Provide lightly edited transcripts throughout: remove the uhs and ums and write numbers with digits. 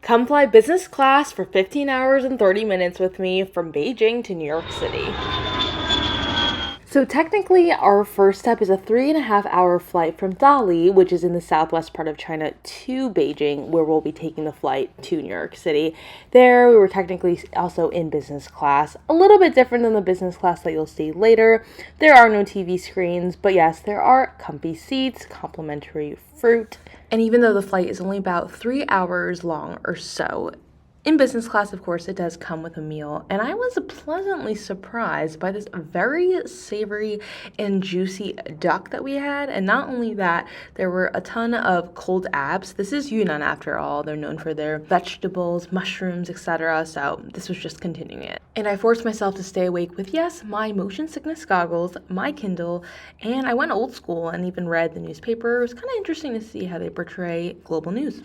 Come fly business class for 15 hours and 30 minutes with me from Beijing to New York City. So technically, our first step is a 3.5 hour flight from Dali, which is in the southwest part of China, to Beijing, where we'll be taking the flight to New York City. There, we were technically also in business class, a little bit different than the business class that you'll see later. There are no TV screens, but yes, there are comfy seats, complimentary fruit. And even though the flight is only about 3 hours long or so, in business class, of course, it does come with a meal, and I was pleasantly surprised by this very savory and juicy duck that we had. And not only that, there were a ton of cold apps. This is Yunnan, after all. They're known for their vegetables, mushrooms, etc. So this was just continuing it. And I forced myself to stay awake with, yes, my motion sickness goggles, my Kindle, and I went old school and even read the newspaper. It was kind of interesting to see how they portray global news.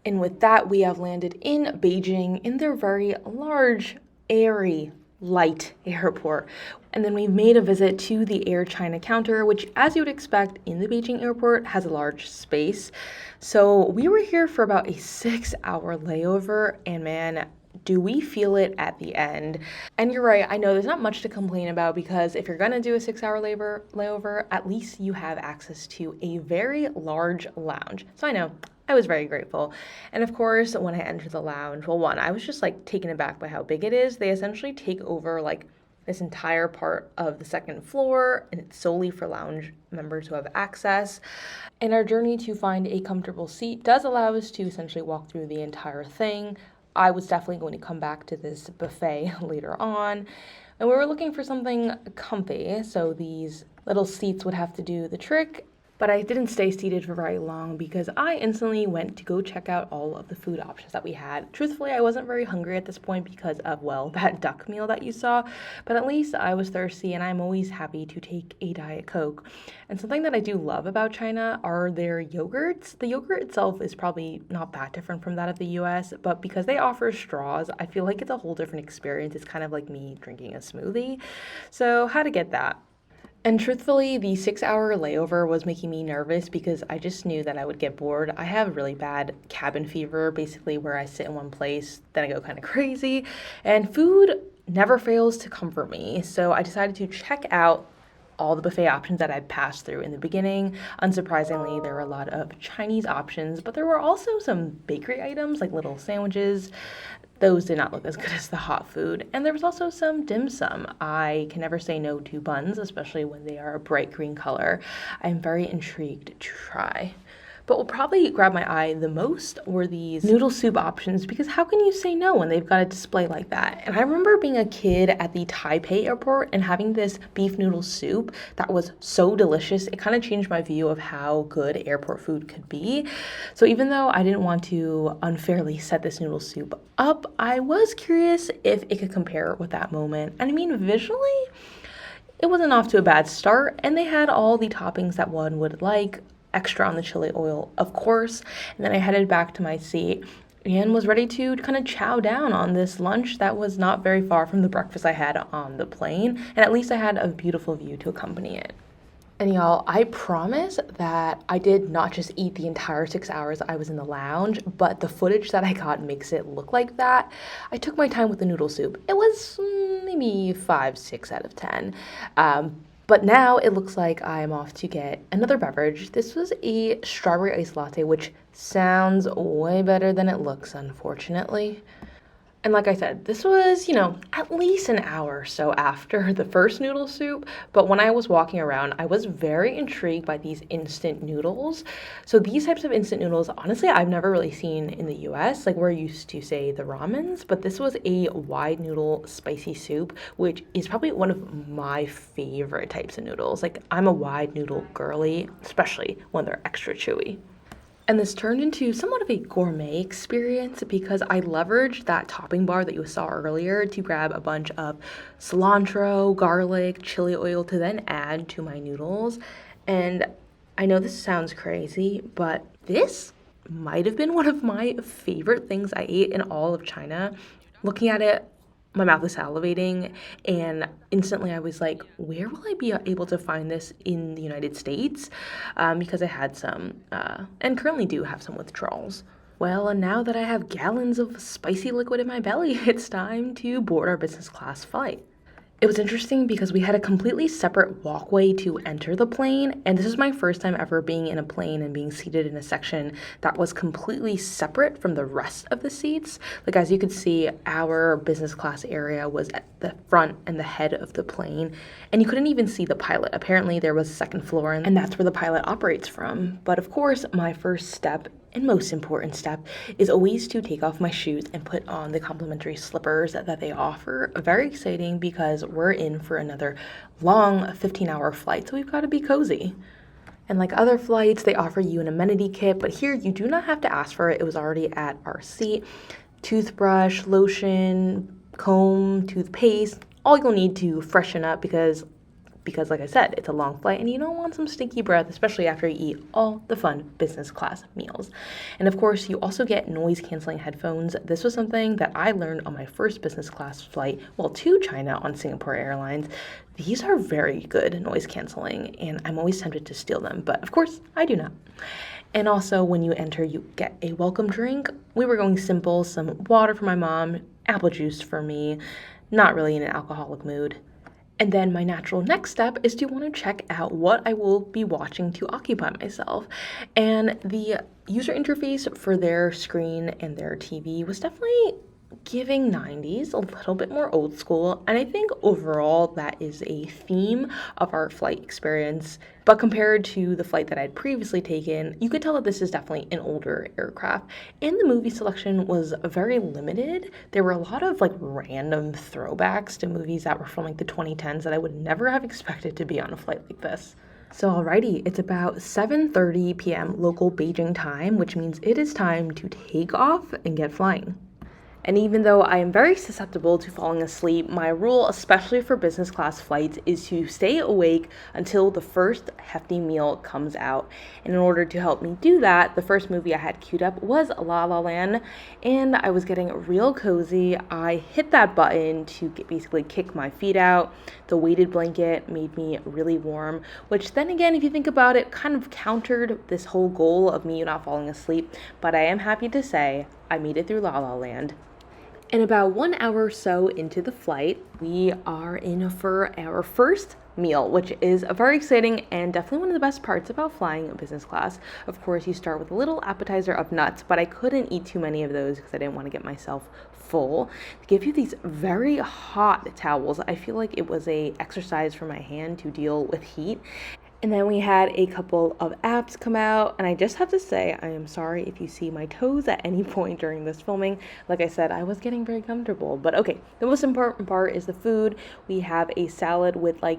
And with that, we have landed in Beijing in their very large, airy, light airport. And then we made a visit to the Air China counter, which, as you would expect in the Beijing airport, has a large space. So we were here for about a 6-hour layover, and man, do we feel it at the end. And you're right, I know there's not much to complain about, because if you're gonna do a 6-hour layover, at least you have access to a very large lounge. So I know, I was very grateful. And of course, when I entered the lounge, well, one, I was just like taken aback by how big it is. They essentially take over like this entire part of the second floor, and it's solely for lounge members who have access. And our journey to find a comfortable seat does allow us to essentially walk through the entire thing. I was definitely going to come back to this buffet later on. And we were looking for something comfy, so these little seats would have to do the trick. But I didn't stay seated for very long because I instantly went to go check out all of the food options that we had. Truthfully, I wasn't very hungry at this point because of, well, that duck meal that you saw, but at least I was thirsty, and I'm always happy to take a Diet Coke. And something that I do love about China are their yogurts. The yogurt itself is probably not that different from that of the US, but because they offer straws, I feel like it's a whole different experience. It's kind of like me drinking a smoothie. So how to get that? And truthfully, the 6-hour layover was making me nervous because I just knew that I would get bored. I have really bad cabin fever, basically where I sit in one place, then I go kind of crazy, and food never fails to comfort me. So I decided to check out all the buffet options that I'd passed through in the beginning. Unsurprisingly, there were a lot of Chinese options, but there were also some bakery items like little sandwiches. Those did not look as good as the hot food. And there was also some dim sum. I can never say no to buns, especially when they are a bright green color. I'm very intrigued to try. But what probably grabbed my eye the most were these noodle soup options, because how can you say no when they've got a display like that? And I remember being a kid at the Taipei airport and having this beef noodle soup that was so delicious. It kind of changed my view of how good airport food could be. So even though I didn't want to unfairly set this noodle soup up, I was curious if it could compare with that moment. And I mean, visually, it wasn't off to a bad start, and they had all the toppings that one would like. Extra on the chili oil, of course. And then I headed back to my seat and was ready to kind of chow down on this lunch that was not very far from the breakfast I had on the plane. And at least I had a beautiful view to accompany it. And y'all, I promise that I did not just eat the entire 6 hours I was in the lounge, but the footage that I got makes it look like that. I took my time with the noodle soup. It was maybe 5, 6 out of 10. But now it looks like I'm off to get another beverage. This was a strawberry iced latte, which sounds way better than it looks, unfortunately. And like I said, this was, at least an hour or so after the first noodle soup. But when I was walking around, I was very intrigued by these instant noodles. So these types of instant noodles, honestly, I've never really seen in the US. Like, we're used to, say, the ramens. But this was a wide noodle spicy soup, which is probably one of my favorite types of noodles. Like, I'm a wide noodle girly, especially when they're extra chewy. And this turned into somewhat of a gourmet experience because I leveraged that topping bar that you saw earlier to grab a bunch of cilantro, garlic, chili oil to then add to my noodles. And I know this sounds crazy, but this might have been one of my favorite things I ate in all of China. Looking at it, my mouth is salivating, and instantly I was like, where will I be able to find this in the United States? Because I had some, and currently do have some withdrawals. Well, and now that I have gallons of spicy liquid in my belly, it's time to board our business class flight. It was interesting because we had a completely separate walkway to enter the plane, and this is my first time ever being in a plane and being seated in a section that was completely separate from the rest of the seats. Like, as you could see, our business class area was at the front and the head of the plane, and you couldn't even see the pilot. Apparently there was a second floor, and that's where the pilot operates from. But of course, my first step and most important step is always to take off my shoes and put on the complimentary slippers that they offer. Very exciting because we're in for another long 15-hour flight, so we've got to be cozy. And like other flights, they offer you an amenity kit, but here you do not have to ask for it. It was already at our seat. Toothbrush, lotion, comb, toothpaste, all you'll need to freshen up because like I said, it's a long flight and you don't want some stinky breath, especially after you eat all the fun business class meals. And of course, you also get noise canceling headphones. This was something that I learned on my first business class flight, to China on Singapore Airlines. These are very good noise canceling, and I'm always tempted to steal them, but of course, I do not. And also, when you enter, you get a welcome drink. We were going simple, some water for my mom, apple juice for me, not really in an alcoholic mood. And then my natural next step is to want to check out what I will be watching to occupy myself. And the user interface for their screen and their TV was definitely giving 90s, a little bit more old school. And I think overall that is a theme of our flight experience. But compared to the flight that I'd previously taken, you could tell that this is definitely an older aircraft. And the movie selection was very limited. There were a lot of random throwbacks to movies that were from the 2010s that I would never have expected to be on a flight like this. So alrighty, it's about 7:30 p.m. local Beijing time, which means it is time to take off and get flying. And even though I am very susceptible to falling asleep, my rule, especially for business class flights, is to stay awake until the first hefty meal comes out. And in order to help me do that, the first movie I had queued up was La La Land, and I was getting real cozy. I hit that button to basically kick my feet out. The weighted blanket made me really warm, which then again, if you think about it, kind of countered this whole goal of me not falling asleep. But I am happy to say I made it through La La Land. And about 1 hour or so into the flight, we are in for our first meal, which is very exciting and definitely one of the best parts about flying business class. Of course, you start with a little appetizer of nuts, but I couldn't eat too many of those because I didn't want to get myself full. They give you these very hot towels. I feel like it was a exercise for my hand to deal with heat. And then we had a couple of apps come out, and I just have to say, I am sorry if you see my toes at any point during this filming. Like I said, I was getting very comfortable, but okay. The most important part is the food. We have a salad with I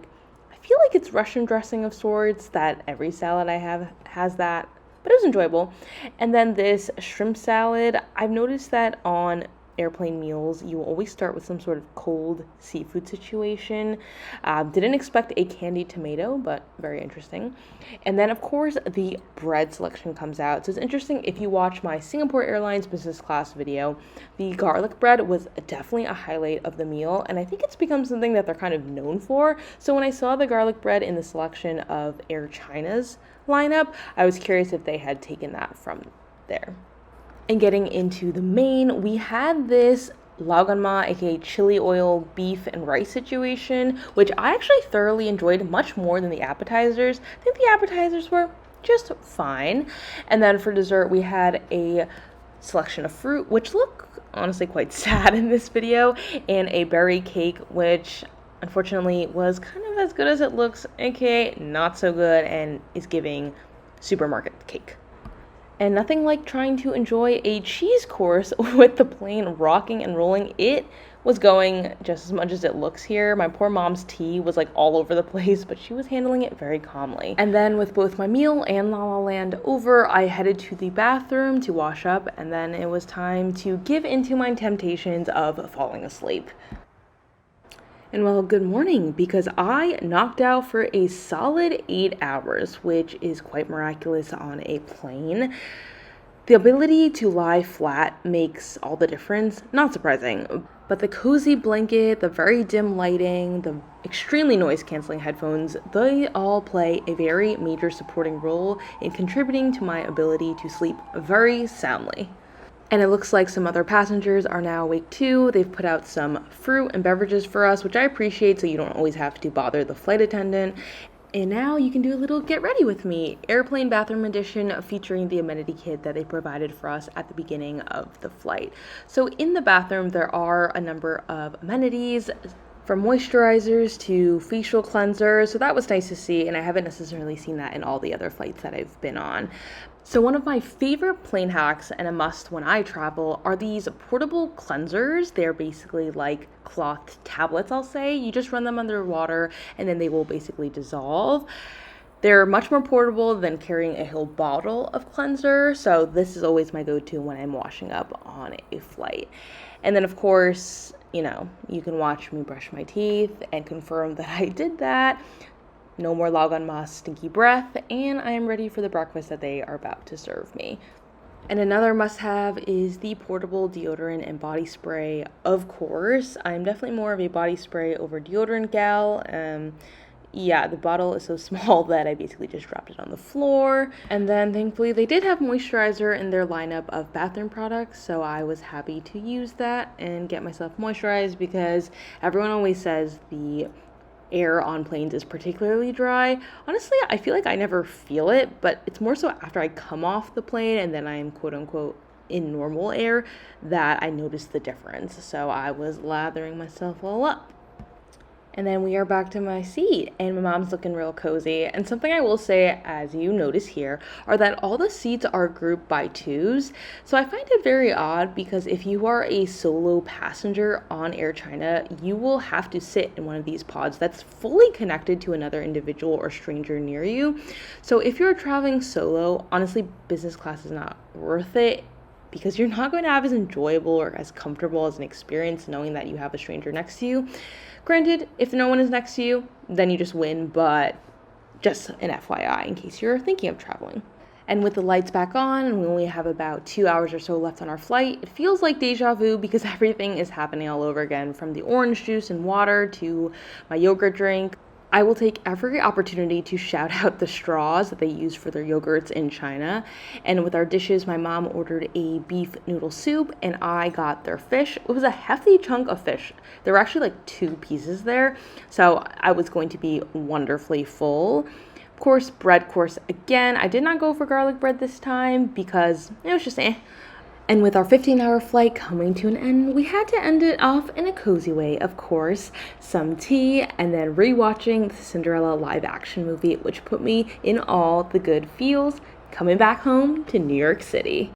feel like it's Russian dressing of sorts, that every salad I have has that, but it was enjoyable. And then this shrimp salad, I've noticed that on airplane meals, you will always start with some sort of cold seafood situation. Didn't expect a candied tomato, but very interesting. And then, of course, the bread selection comes out. So it's interesting if you watch my Singapore Airlines business class video, the garlic bread was definitely a highlight of the meal, and I think it's become something that they're kind of known for. So when I saw the garlic bread in the selection of Air China's lineup, I was curious if they had taken that from there. And getting into the main, we had this laoganma, aka chili oil, beef, and rice situation, which I actually thoroughly enjoyed much more than the appetizers. I think the appetizers were just fine. And then for dessert, we had a selection of fruit, which look honestly quite sad in this video, and a berry cake, which unfortunately was kind of as good as it looks, aka not so good, and is giving supermarket cake. And nothing like trying to enjoy a cheese course with the plane rocking and rolling. It was going just as much as it looks here. My poor mom's tea was all over the place, but she was handling it very calmly. And then with both my meal and La La Land over, I headed to the bathroom to wash up, and then it was time to give into my temptations of falling asleep. And well, good morning, because I knocked out for a solid 8 hours, which is quite miraculous on a plane. The ability to lie flat makes all the difference, not surprising. But the cozy blanket, the very dim lighting, the extremely noise-canceling headphones, they all play a very major supporting role in contributing to my ability to sleep very soundly. And it looks like some other passengers are now awake too. They've put out some fruit and beverages for us, which I appreciate, so you don't always have to bother the flight attendant. And now you can do a little get ready with me, airplane bathroom edition, featuring the amenity kit that they provided for us at the beginning of the flight. So in the bathroom, there are a number of amenities, from moisturizers to facial cleansers. So that was nice to see, and I haven't necessarily seen that in all the other flights that I've been on. So one of my favorite plane hacks and a must when I travel are these portable cleansers. They're basically like cloth tablets, I'll say. You just run them under water and then they will basically dissolve. They're much more portable than carrying a whole bottle of cleanser. So this is always my go-to when I'm washing up on a flight. And then of course, you can watch me brush my teeth and confirm that I did that. No more Logon Moss stinky breath, and I am ready for the breakfast that they are about to serve me. And another must-have is the portable deodorant and body spray. Of course, I'm definitely more of a body spray over deodorant gal. Yeah, the bottle is so small that I basically just dropped it on the floor. And then thankfully they did have moisturizer in their lineup of bathroom products, so I was happy to use that and get myself moisturized, because everyone always says the air on planes is particularly dry. Honestly, I feel like I never feel it, but it's more so after I come off the plane and then I am quote unquote in normal air that I notice the difference. So I was lathering myself all up. And then we are back to my seat, and my mom's looking real cozy. And something I will say, as you notice here, are that all the seats are grouped by twos. So I find it very odd, because if you are a solo passenger on Air China, you will have to sit in one of these pods that's fully connected to another individual or stranger near you. So if you're traveling solo, honestly, business class is not worth it, because you're not going to have as enjoyable or as comfortable as an experience knowing that you have a stranger next to you. Granted, if no one is next to you, then you just win, but just an FYI in case you're thinking of traveling. And with the lights back on and we only have about 2 hours or so left on our flight, it feels like deja vu, because everything is happening all over again, from the orange juice and water to my yogurt drink. I will take every opportunity to shout out the straws that they use for their yogurts in China. And with our dishes, my mom ordered a beef noodle soup and I got their fish. It was a hefty chunk of fish. There were actually like 2 pieces there, so I was going to be wonderfully full. Of course, bread course again. I did not go for garlic bread this time because it was just And with our 15-hour flight coming to an end, we had to end it off in a cozy way, of course. Some tea, and then rewatching the Cinderella live-action movie, which put me in all the good feels coming back home to New York City.